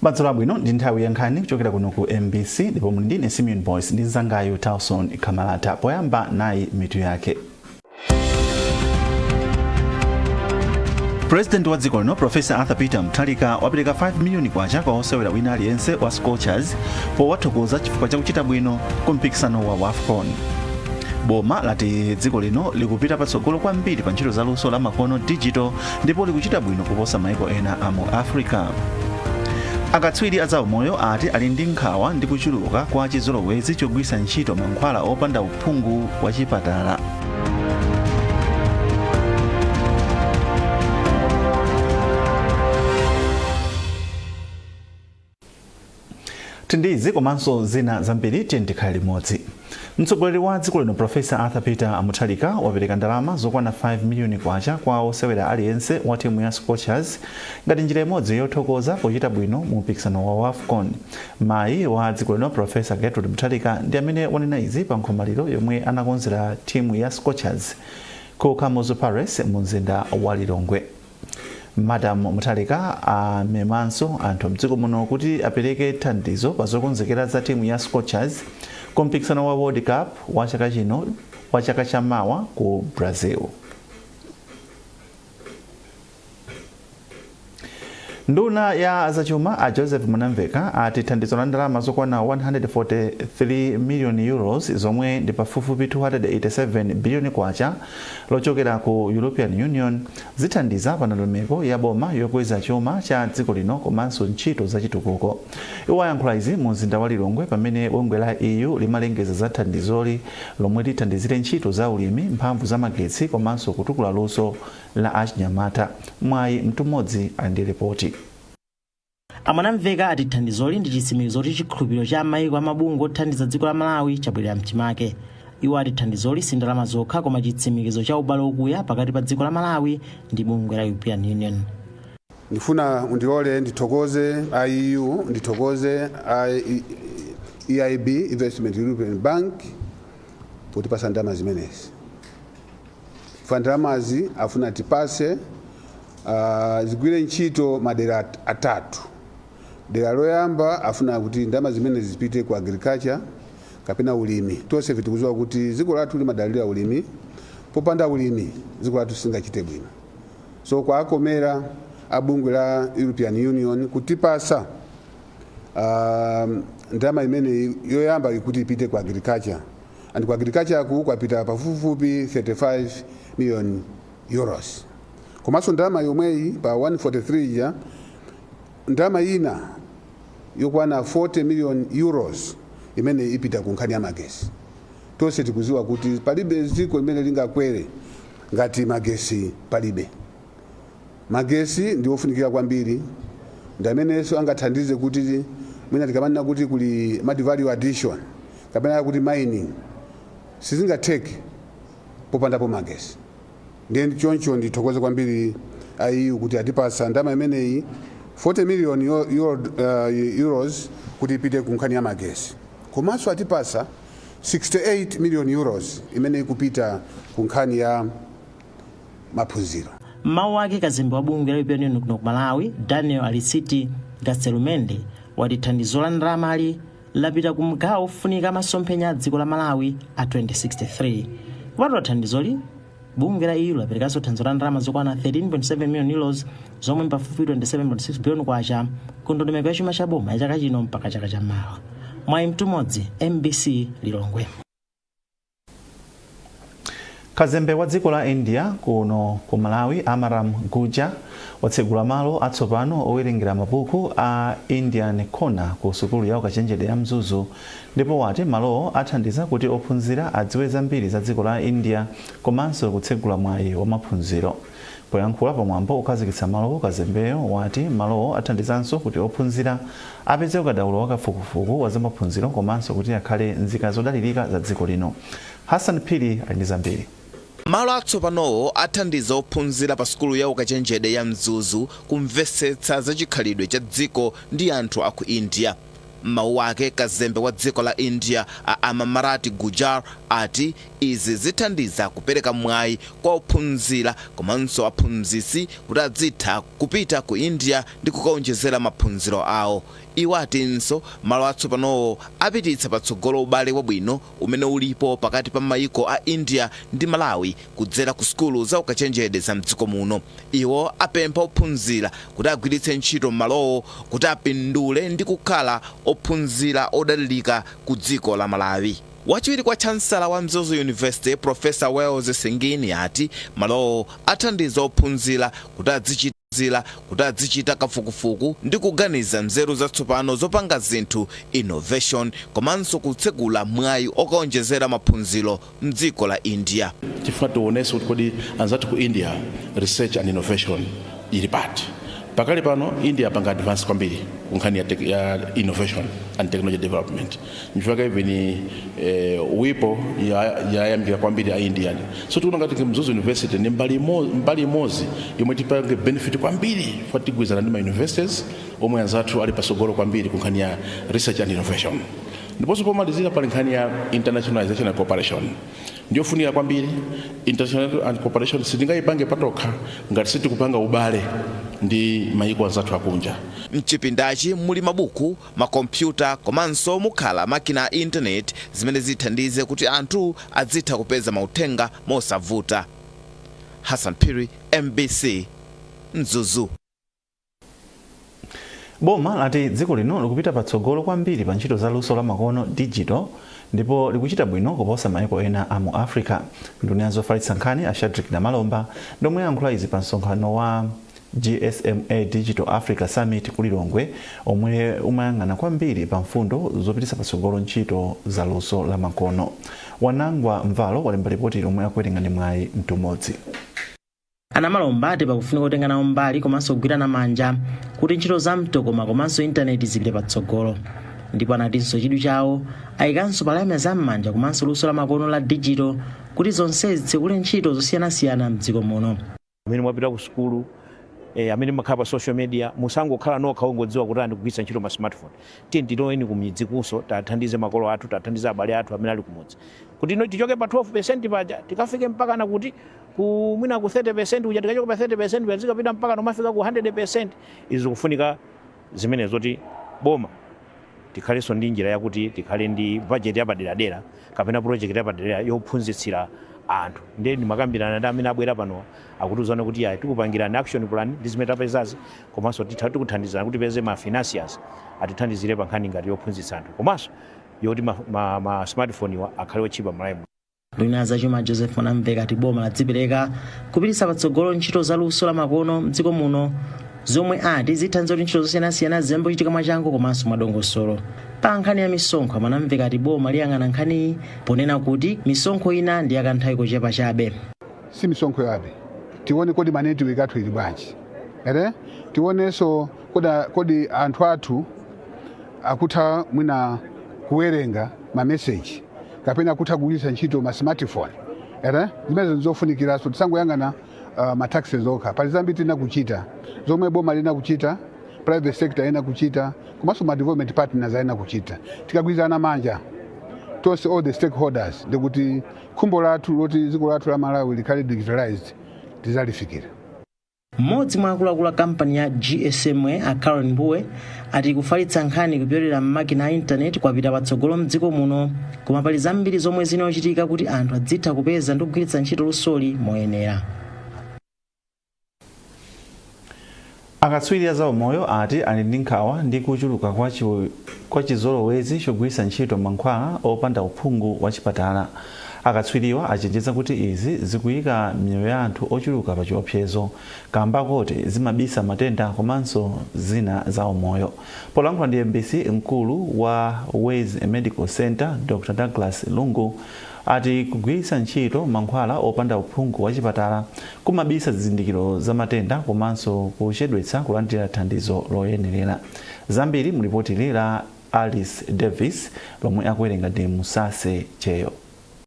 Madzulo abwino ndi nthawi ya nkhani kuchokera kuno ku MBC ndipo muli ndine Simeon Boys ndi zangayo Tauson Kamalata. Poyamba nayi mitu yake. President wa dziko lino Professor Arthur Peter Mutharika wapereka 5 million kwacha kwa osewera wina aliyense wa Scorchers powathokoza chifukwa cha kuchita bwino ku mpikisano wa AFCON. Boma lati dziko lino likupita patsogolo kwambiri pa ntchito za luso la makono digital ndipo likuchita bwino kuposa maiko ena a mu Africa. Akatswiri azaumoyo ati ali ndi nkhawa ndi kuchuluka kwa chizolowezi chogwisa ntchito mankhwala opanda uphungu wa chipatala. Tindizi komanso zina zambiri tikhale limodzi. Mtsogoleri wa dziko lino Professor Arthur Peter Mutharika wapereka ndalama zokwana 5 million kwacha kwa osewera aliyense wa timu ya Scorchers ngati njira imodzi yothokoza pochita bwino mu mpikisano wa AFCON. Mayi wa dziko lino Professor Mutharika ndi amene wanena izi pa nkhomaliro yomwe anakonzera timu ya Scorchers ku Kamuzu Palace mu mzinda wa Lilongwe. Madam Mutharika amemanso anthu mdziko muno kuti apereke thandizo pa zokonzekera za timu ya Scorchers ku mpikisano wa World Cup wa chaka chino wa chaka chamawa ku Brazil. Nduna ya zachuma a Joseph Munamveka ati thandizo la ndalama zokwana 143 million euros zomwe ndi pafupifupi 287 billion kwacha lochokera ku European Union zithandiza pa ndondomeko ya boma yokweza chuma cha dziko lino komanso ntchito za chitukuko. Iwo ayankhula izi mu mzinda wa Lilongwe pamene bungwe la EU limalengeza za thandizoli lomwe lithandizire ntchito za ulimi, mphamvu za magetsi komanso kutukula luso la achinyamata. Mwayi mtumodzi andi ripoti. Amunamveka ati thandizoli ndi chitsimikizo kuti chikhulupiriro cha maiko amabungwe othandiza dziko la Malawi chabwerera mchimake. Iwo ati thandizoli si ndalama zokha koma chitsimikizo cha ubale okuya pakati pa dziko la Malawi ndi bungwe la European Union. Ndifuna undilole ndithokoze EU, ndithokoze EIB, Investment European Bank, kutipasa ndalama zimenezi. Ndalamazi afuna tipase zigwire ntchito madera atatu. Dera loyamba afuna kuti ndalama zimenezi zipite ku agriculture kapena ulimi. Tonse tikudziwa kuti dziko lathu limadalira ulimi, popanda ulimi dziko lathu singachite bwino. So kwa akomera abungwe la European Union kutipasa ndalama imene yoyamba ikuti ipite ku agriculture. And ku agriculture kwapita pafupifupi 35 million euros. Komanso ndalama yomweyi pa 143 ya ndalama ina yokwana 40 million euros imene ipita ku nkhani ya magesi. Tonse tikudziwa kuti palibe dziko limene lingakwere ngati magesi palibe. Magesi ndi ofunikira kwambiri, ndi amenenso angathandize kuti mwina tikamanena kuti kuli added value addition kapena kuti mining sizingatheke popandapo magesi. Ndiye choncho ndithokoze kwambiri EU kuti atipasa ndalama imeneyi 40 million euros kuti ipite ku nkhani ya magesi. Komanso atipasa 68 million euros imene ikupita ku nkhani ya maphunziro. Mawu ake kazembe wa bungwe la European Union kuno ku Malawi, Daniel Alisiti Gaselumende, wati thandizo la ndalamali lapita ku mgawo ofunika masomphenya a dziko la Malawi a 2063. Kupatula thandizoli, bungwe la EU laperekanso thandizo la ndalama zokwana 13.7 million euros zomwe pafupi 27.6 billion kwacha ku ndondomeko ya chuma cha boma ya chaka chino mpaka chaka chamawa. Mwayi mtumodzi, MBC Lilongwe. Kazembe wa dziko la India kuno ku Malawi Amaram Guja watsegula malo atsopano owerengera mabuku a Indian Corner ku sukulu ya ukachenjede ya Mzuzu, ndipo wati malowo athandiza kuti ophunzira adziwe zambiri za dziko la India komanso kutsegula mwayi wa maphunziro. Poyankhula pamwambo ukhazikitsa malowo, kazembeyo wati malowo athandizanso kuti ophunzira apeze ukadaulo wakafukufuku wa zamaphunziro komanso kuti akhale nzika zodalirika za dziko lino. Hassan Pili ali ndi zambiri. Malo atsopanowo athandiza ophunzira pa sukulu ya ukachenjede ya Mzuzu kumvetsetsa za chikhalidwe cha dziko ndi anthu aku India. Mawu ake kazembe wa dziko la India a Amamarati Gujar ati izi zithandiza kupereka mwayi kwa ophunzira komanso aphunzitsi kuti adzitha kupita ku India ndi kukaonjezera maphunziro awo. Iwo atinso malo atsopanowo apititsa patsogolo ubale wabwino umene ulipo pakati pa mayiko a India ndi Malawi kudzera ku sukulu za ukachenjede za mdziko muno. Iwo apempha ophunzira kuti agwiritse ntchito malowo kuti apindule ndi kukhala ophunzira odalirika ku dziko la Malawi. Wachiwiri kwa chancellor wa Madzulo University Professor Wells Singini ati malowo athandiza ophunzira kuti adzichita kafukufuku ndi kuganiza nzeru zatsopano zopanga zinthu innovation komanso kutsegula mwayi okaonjezera maphunziro mdziko la India. Tifuna tuonese kuti kodi anzathu ku India research and innovation ili pati. Pakali pano India panga advance kwambiri kunkhani ya innovation and technology development. Nifaka even uwipo ya kwambiri ya India. So tunaona ngati Madzulo University ni mbali mozi yomwe tipange benefit kwambiri fatigwizana ndi ma universities omwe anzathu ali pasogolo kwambiri kunkhani ya research and innovation. Ndiponso pomalizira pali nkhani ya internationalization and cooperation. Ndio funika kwambiri international and cooperation sitingayipange patokha ngati sitikupanga ubale ndi mayiko anzathu akunja. Mchipindachi muli mabuku, makompyuta komanso mukhala makina a internet zimene zithandize kuti anthu adzitha kupeza mauthenga mosavuta. Hassan Piri, MBC, Mzuzu. Boma lati dziko lino likupita patsogolo kwambiri pa ntchito za luso la makono digital ndipo likuchita bwino kuposa mayiko ena a mu Africa. Nduna zofalitsa nkhani a Shadrack Namalomba ndomwe yankhula izi pa msonkhano wa GSMA Digital Africa Summit ku Lilongwe omwe umayang'ana kwambiri pa mfundo zopititsa patsogolo ntchito za luso la makono. Wanangwa Mvalo walemba ripoti lomwe akuwerenga ndi mwayi mtumodzi. Anamalomba ati pakufunika kutenga nawo mbali komanso kugwirana manja kuti ntchito za mtokoma komanso intaneti zipite patsogolo. Ndipo anatinso chidwi chawo ayikanso palamya za m'manja komanso luso la makono la digital kuti zonsezi zitsekule ntchito zosiyanasiyana mdziko muno. Amene mwapita ku sukulu amene makhala pa social media musangokhala nokha ongodziwa kuti andikugwiritsa ntchito ma smartphone. Tiloweni ku midzi kunso tathandize makolo athu tathandize abale athu amene ali kumudzi kuti tichoke pa 12% paja tikafike mpaka na kuti kumwina ku 30% uja tikachoka pa 30% pazikapita mpaka nomafika ku 100%. Izi kufunika zimene zoti boma tikhalenso ndi njira yakuti tikhale ndi budget yapaderadera kapena project yapadera yophunzitsira anthu. Ndi makambirana ndi amene abwera pano akutuzana kuti tikupangirani action plan ndi zimene tapezazi komanso tikuthandizana kuti peze ma financiers atithandizire pa nkhani ngati yophunzitsa anthu komanso yoti ma smartphone akhale otchipa Malawi. Nduna zachuma Joseph Mwanamveka ati boma ladzipereka kupititsa patsogolo ntchito za luso la makono mdziko muno zomwe ati zithandiza kuti ntchito zosiyanasiyana ziyambe mwachangu komanso mwadongosolo. Pa nkhani ya misonkho Mwanamveka ati boma liyang'ana nkhani ponena kuti misonkho ina ndi yakanthawi kochepa chabe. Si misonkho yabe. Tione kodi manetiwek athu ili bwanji. Tionenso kodi anthu athu akutha mwina kuwerenga ma message kapena akutha kugwiritsa ntchito ma smartphone. Zimene zofunikiraso tisangoyang'ana ma taxes okha. Pali zambiri tina kuchita. Zomwe boma lina kuchita, private sector ina kuchita, komanso ma development partners ina kuchita. Tikagwirizana manja tonse all the stakeholders ndikuti khumbo lathu loti dziko lathu la Malawi likhale digitalized tizalifikira. Mmodzi mwa akuluakulu a kampani ya GSMA a Karen Mbuwe ati kufalitsa nkhani kupyolera m'makina a intaneti kwapita patsogolo mdziko muno koma pali zambiri zomwe zinachitika kuti anthu adzitha kupeza ndi kugwiritsa ntchito lusoli moyenera. Akatswiri za umoyo ati ali ndi nkhawa ndi kuchuluka kwa chizolowezi chogwiritsa ntchito mankhwala opanda uphungu wa chipatala. Akatswiriwa achenjeza kuti izi zikuyika miyoyo ya anthu ochuluka pa chiopsezo kamba kuti zimabisa matenda komanso zina za umoyo. Polankhula ndi MBC mkulu wa Ways Medical Center Dr. Douglas Lungu ati kugwiritsa ntchito mankhwala opanda uphungu wa chipatala kumabisa zizindikiro za matenda komanso kuchedwetsa kulandira thandizo loyenerera. Zambiri mulipoti la Alice Davis lomwe akuwerenga ndi Musase Cheyo.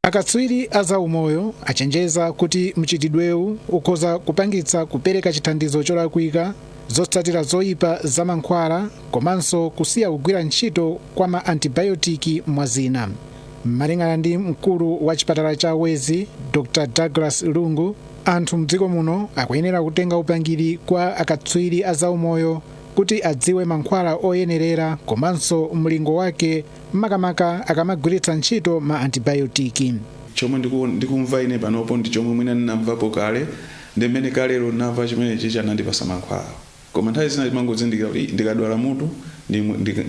Akatswiri za umoyo achenjeza kuti mchitidwewu ukhoza kupangitsa kupereka chithandizo cholakwika, zotsatira zoyipa za mankhwala komanso kusiya kugwira ntchito kwa ma antibiotiki mwazina. malingana ndi mkulu wa chipatala cha Wezi Dr. Douglas Lungu, anthu mdziko muno akuyenera kutenga upangiri kwa akatswiri a zaumoyo kuti adziwe mankhwala oyenerera komanso mlingo wake makamaka akamagwiritsa ntchito ma antibiotic. Chomwe ndikumva ine panopo ndi chomwe mwina ndinamvapo kale ndimene kalero ndinamva chimene chicha nandipasa mankhwala. Koma nthawi zina timangozindikira kuti ndikadwala mutu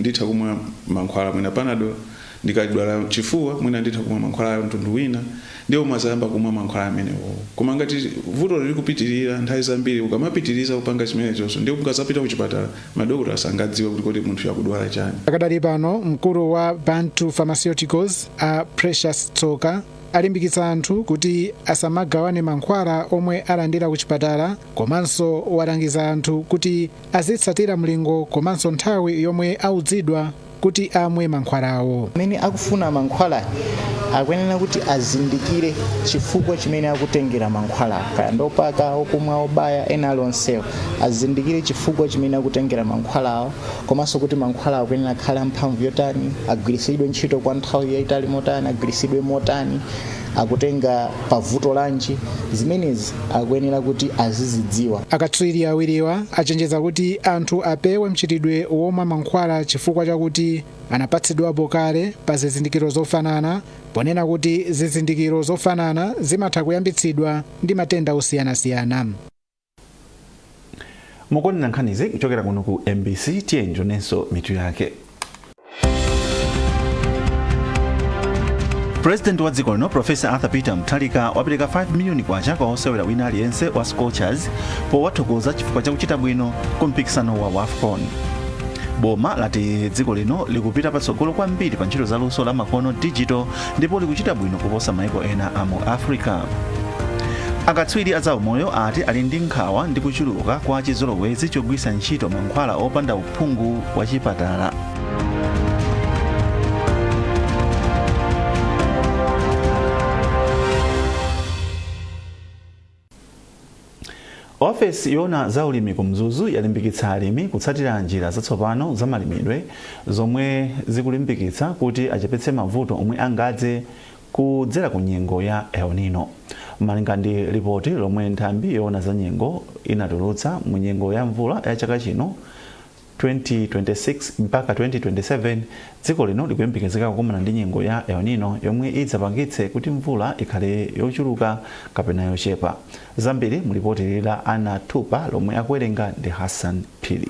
nditha kumwa mankhwala mwina Panadol, ndikadwala chifuwa mwina nditha kumwa mankhwala ya mtundu wina, ndiwo mazayamba kumwa mankhwala amenewo. Koma ngati vuto lili kupitirira nthawi zambiri ukamapitiriza kupanga chimenechonso ndiwo mukazapita kuchipatala madokotala sangadziwe kuti munthu yakudwala chani. Akadali pano mkulu wa Bantu Pharmaceuticals a Precious Tsoka alimbikitsa anthu kuti asamagawane mankhwala omwe alandira kuchipatala, komanso walangiza anthu kuti azitsatira mlingo komanso nthawi yomwe audzidwa kuti amwe mankhwalawo. Amene akufuna mankhwala akuyenera kuti azindikire chifukwa chimene akutengera mankhwala, kaya ndopaka okumwa obaya ena alonsewo azindikire chifukwa chimene akutengera mankhwalawo, komanso kuti mankhwala akuyenera khala mphamvu yotani, agwirisidwe ntchito kwa nthawi yayitali motani, agwirisidwe motani, akutenga pavuto lanji, zimenezi akuyenera kuti azizidziwa. Akatswiri awiriwa achenjeza kuti anthu apewe mchitidwe womwa mankhwala chifukwa chakuti anapatsidwapo kale pa zizindikiro zofanana, ponena kuti zizindikiro zofanana zimatha kuyambitsidwa ndi matenda osiyanasiyana. Mukuona nkhanizi kuchokera kuno ku MBC, tiyenjo nenso mitu yake. President wa dziko lino Profesa Arthur Peter Mutharika wapereka 5 miliyoni kwacha kwa osewera wina aliyense wa Scorchers powathokoza chifukwa cha kuchita bwino ku mpikisano wa AFCON. Boma lati dziko lino likupita patsogolo kwambiri pa ntchito za luso la makono digital ndipo likuchita bwino kuposa maiko ena a mu Africa. Akatswiri a zaumoyo ati ali ndi nkhawa ndi kuchuluka kwa chizolowezi chogwisa ntchito mankhwala opanda uphungu wa chipatala. Ofesi yona za ulimi kumzuzu yalimbikitsa alimi kutsatira njira zatsopano za malimidwe zomwe zikulimbikitsa kuti achepetse mavuto omwe angadze kudzera ku nyengo ya El Nino. Malinga ndi ripoti lomwe nthambi yona za nyengo inatulutsa mu nyengo ya mvula ya chaka chino 2026 mpaka 2027, dziko lino likuyembekezeka kukumana ndi nyengo ya El Nino yomwe idzapangitse kuti mvula ikhale yochuluka kapena yochepa. Zambiri mulipoti lila Ana Tupa lomwe akuwerenga ndi Hassan Phiri.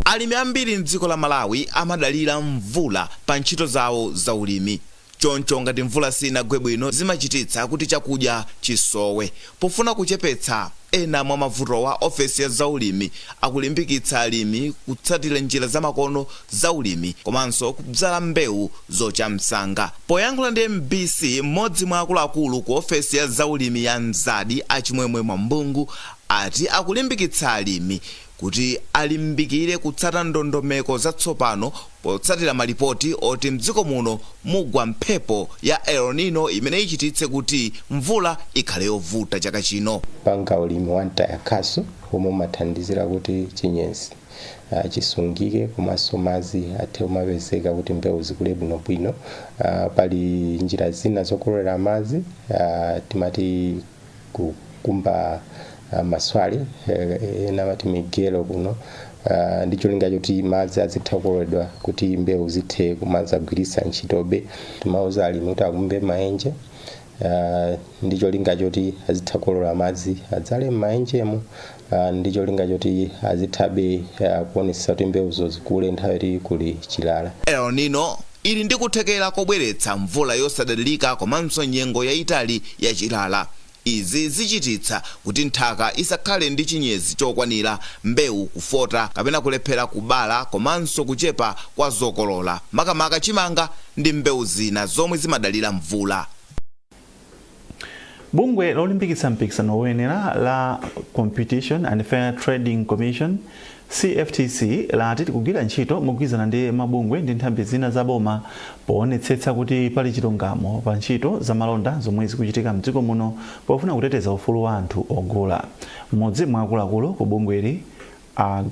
Alimi ambiri mdziko la Malawi amadalira mvula pa ntchito zawo za ulimi. Choncho ngati mvula sinagwe bwino zimachititsa kuti chakudya chisowe. Pofuna kuchepetsa ena mwa mavuto wa ofesi ya zaulimi akulimbikitsa alimi kutsatira njira zamakono za ulimi komanso kudzala mbewu zocha msanga. Poyankhula ndi MBC, mmodzi mwa akuluakulu ku ofesi ya zaulimi ya Mzadi Achimwemwe Mwambungu ati akulimbikitsa alimi kuti alimbikire kutsata ndondomeko zatsopano potsatira malipoti oti mdziko muno mugwa mphepo ya El Nino imene ichititse kuti mvula ikhale yovuta chaka chino. Panga ulimi wantaya kaso omwe umathandizira kuti chinyezi chisungike komanso madzi athe kumapezeka kuti mbewu zikule bwinobwino. Pali njira zina zokolera madzi timati kukumba maswali ena mati migelo kuno ndicho linga choti madzi azitha kukoledwa kuti mbewu zithe kumadzagwiritsa ntchitobe. Timauza alimi kuti akumbe maenje ndicho linga choti azitha kukolola madzi adzale m'maenjemo. Ndicho linga choti azithabe kuonesa kuti mbewu zikule nthawi ili kuli chilala. El Nino ili ndi kuthekera kobweretsa mvula yosadalirika komanso nyengo yayitali ya chilala. Izi zichititsa kuti nthaka isakhale ndi chinyezi chokwanira, mbewu kufota kapena kulephera kubala komanso kuchepa kwa zokolola, makamaka chimanga ndi mbewu zina zomwe zimadalira mvula. Bungwe lolimbikitsa mpikisano woyenera la Competition and Fair Trading Commission CFTC lati likugwira ntchito mogwirizana ndi mabungwe ndi nthambi zina za boma poonetsetsa kuti pali chilungamo pa ntchito za malonda zomwe zikuchitika mdziko muno pofuna kuteteza ufulu wa anthu ogula. Mmodzi mwa akuluakulu ku bungweli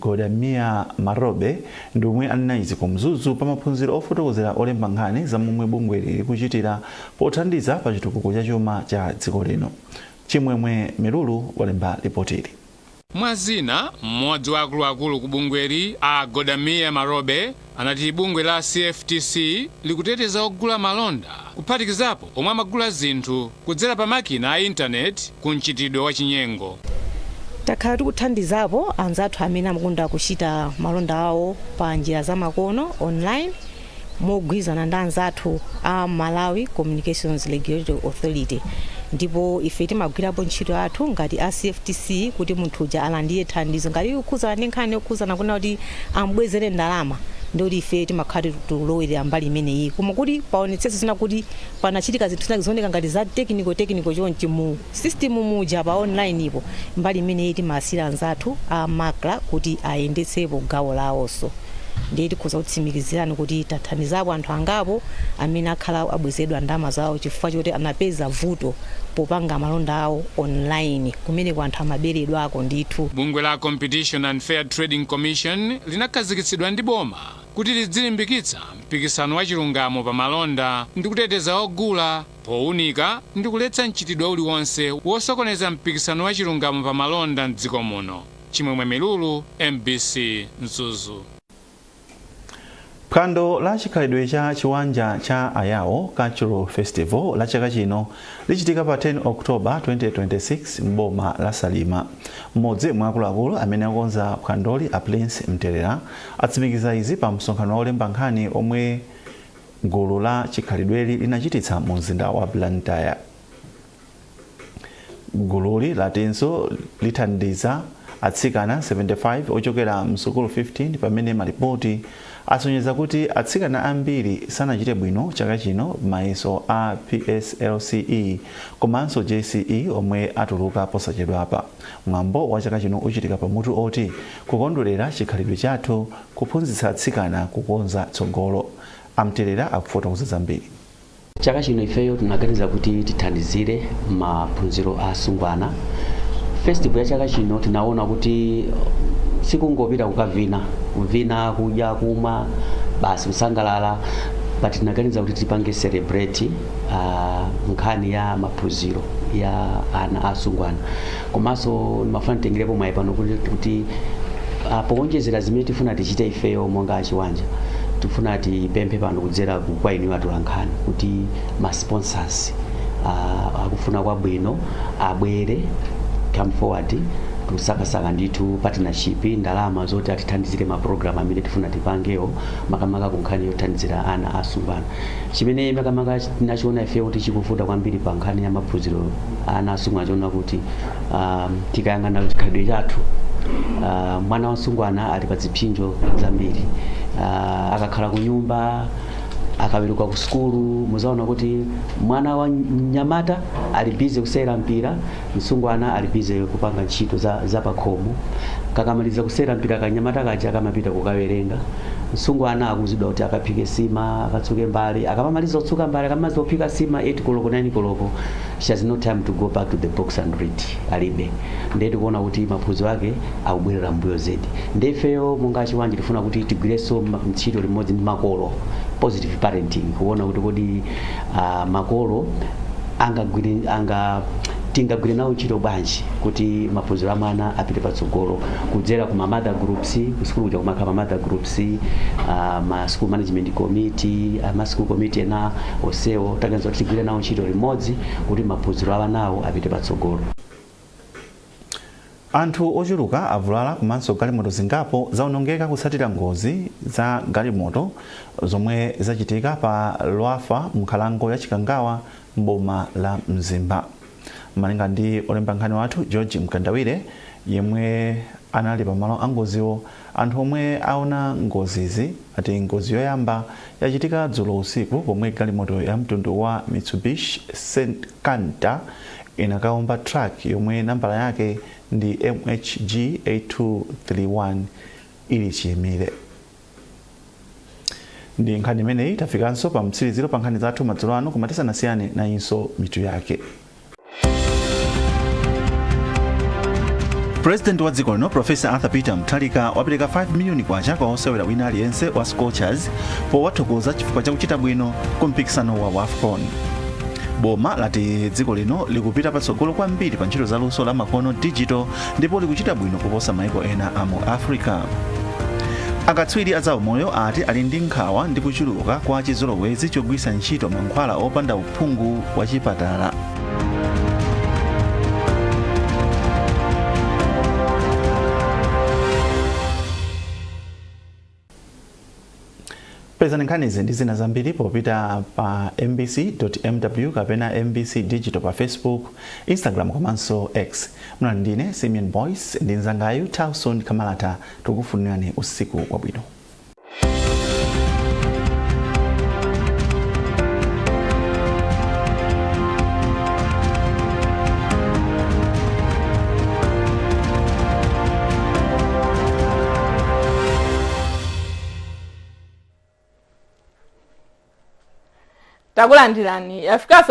Godamia Marobe ndi omwe anaizi ku mzuzu pa maphunziro ofotokozera olemba nkhani za momwe bungwe lili kuchitira pothandiza pa chitukuko cha chuma cha dziko lino. Chimwemwe Milulu walemba ripotili. Mwazina, mmodzi wa akuluakulu ku bungweli Godamia Marobe anati bungwe la CFTC likuteteza ogula malonda kuphatikizapo omwe amagula zinthu kudzera pa makina a intaneti ku mchitidwe wa chinyengo. Takhala tikuthandizapo anzathu amene amukunda kuchita malonda awo pa njira za makono online mogwirizana ndi anzathu a Malawi Communications Regulatory Authority. Ndipo ife timagwirapo ntchito athu ngati a CFTC kuti munthu uja alandire thandizo ngati ukhuza ndi nkhani yokhuzana kuna kuti ambwezere ndalama ndoti ife timakhala tulowera mbali imeneyi koma kuti paonetsetsa zina kuti panachitika zinthu zina zioneka ngati za technical chonchi mu system muja pa online ipo mbali imeneyi timasira anzathu a makla kuti ayendetsepo gawo lawonso. Ndiye tikhoza kutsimikizirani kuti tathandizapo anthu angapo amene akhala abwezedwa ndalama zawo chifukwa choti anapeza vuto popanga malonda awo online kumene kwa anthu amaberedwako ndithu. Bungwe la Competition and Fair Trading Commission linakhazikitsidwa ndi boma kuti lidzilimbikitsa mpikisano wa chilungamo pa malonda ndi kuteteza ogula powunika ndi kuletsa mchitidwe uliwonse wosokoneza mpikisano wa chilungamo pa malonda m'dziko muno. Chimwemwe Milulu, MBC Mzuzu. Phwando la chikhalidwe cha chiwanja cha Ayawo Cultural Festival la chaka chino lichitika pa 10 October 2026 m'boma la Salima. Mmodzi mwa akuluakulu amene akonza phwandoli a Prince Mterera atsimikiza izi pa msonkhano olemba nkhani omwe gulu la chikhalidweli linachititsa mu mzinda wa Blantyre. Gululi latinso lithandiza atsikana 75 ochokera msukulu 15 pamene malipoti asonyeza kuti atsikana ambiri sanachite bwino chaka chino mayeso a PSLCE komanso JCE omwe atuluka posachedwapa. Mwambo wa chaka chino uchitika pamutu oti kukondwerera chikhalidwe chathu kuphunzitsa atsikana kukonza tsogolo. Amterera akufotokoza zambiri. Chaka chino ifeyo tunaganiza kuti tithandizire maphunziro a asungwana. Festival ya chaka chino tinaona kuti sikungopita kuvina kudya kumwa basi kusangalala but tinaganiza kuti tipange celebrate nkhani ya maphunziro ya ana asungwana komanso mafuna tengerepo mwayi pano kuti powonjezera zimene tifuna tichite ifeyo monga achiwanja tifuna tipemphe pano kudzera kwa inu atolankhani kuti ma sponsors akufuna kwabwino abwere come forward tusakasaka ndithu partnership ndalama zoti atithandizire ma program amene tifuna tipangewo makamaka kunkhani yothandizira ana asungwana. Chimene makamaka tinachiona ife kuti chikuvuta kwambiri pa nkhani ya maphunziro ana asungwana chona kuti tikayang'ana chikhalidwe chathu mwana wasungwana ali pa zipsinjo zambiri akakhala ku nyumba akaweruka ku skulu muzaona kuti mwana wa nyamata ali busy kusera mpira msungwana ali busy kupanga ntchito za pakhomo kakamaliza kusera mpira kanyamata kaja akamapita kukawerenga msungwana akuzidwa kuti akaphike sima akatsuke mbali akamaliza kutsuka mbali akamaza kuphika sima 8 koloko 9 koloko she has no time to go back to the box and read alibe ndeti kuona kuti maphunziro ake akubwerera mbuyo zedi ndefeyo monga achiwanja tifuna kuti tigwireso ntchito limodzi ndi makolo positive parenting kuona kuti kodi makolo tingagwire nawo ntchito bwanji kuti maphunziro a mwana apite patsogolo kudzera kuma mother groups kusukulu kuja kumakhala mother groups ma school management committee ma school committee na osewo taganiza kuti tigwire nawo ntchito limodzi kuti maphunziro a nawo apite patsogolo. Anthu ochuluka avulala komanso galimoto zingapo zaonongeka kutsatira ngozi za galimoto zomwe zachitika pa Lwafa mkhalango ya Chikangawa mboma la Mzimba. Malinga ndi olemba nkhani wathu George Mkandawire yemwe anali pa malo a ngoziwo anthu omwe aona ngozizi ati ngozi yoyamba yachitika dzulo usiku pomwe galimoto ya mtundu wa Mitsubishi Canter inakaomba truck yomwe nambala yake ndi MHG 8231 ili chiyimire. Ndi nkhani imeneyi tafikanso pa mtsiriziro pa nkhani zathu madzulo ano kumatisiyana nayinso mitu yake. President wa dziko lino Profesa Arthur Peter Mutharika wapereka 5 miliyoni kwacha kwa osewera wina aliyense wa Scorchers powathokoza chifukwa cha kuchita bwino ku mpikisano wa AFCON. Boma lati dziko lino likupita patsogolo kwambiri pa ntchito za luso la makono digital ndipo likuchita bwino kuposa maiko ena a mu Africa. Akatswiri a zaumoyo ati ali ndi nkhawa ndi kuchuluka kwa chizolowezi chogwisa ntchito mankhwala opanda uphungu wa chipatala. Peza nkhanizi ndi zina zambiri popita pa mbc.mw kapena mbc digital pa Facebook, Instagram komanso X. Muna ndine Simeon Boyce ndi nzangayu Tauson Kamalata tukufunirani usiku wabwino. Takulandirani Fiscal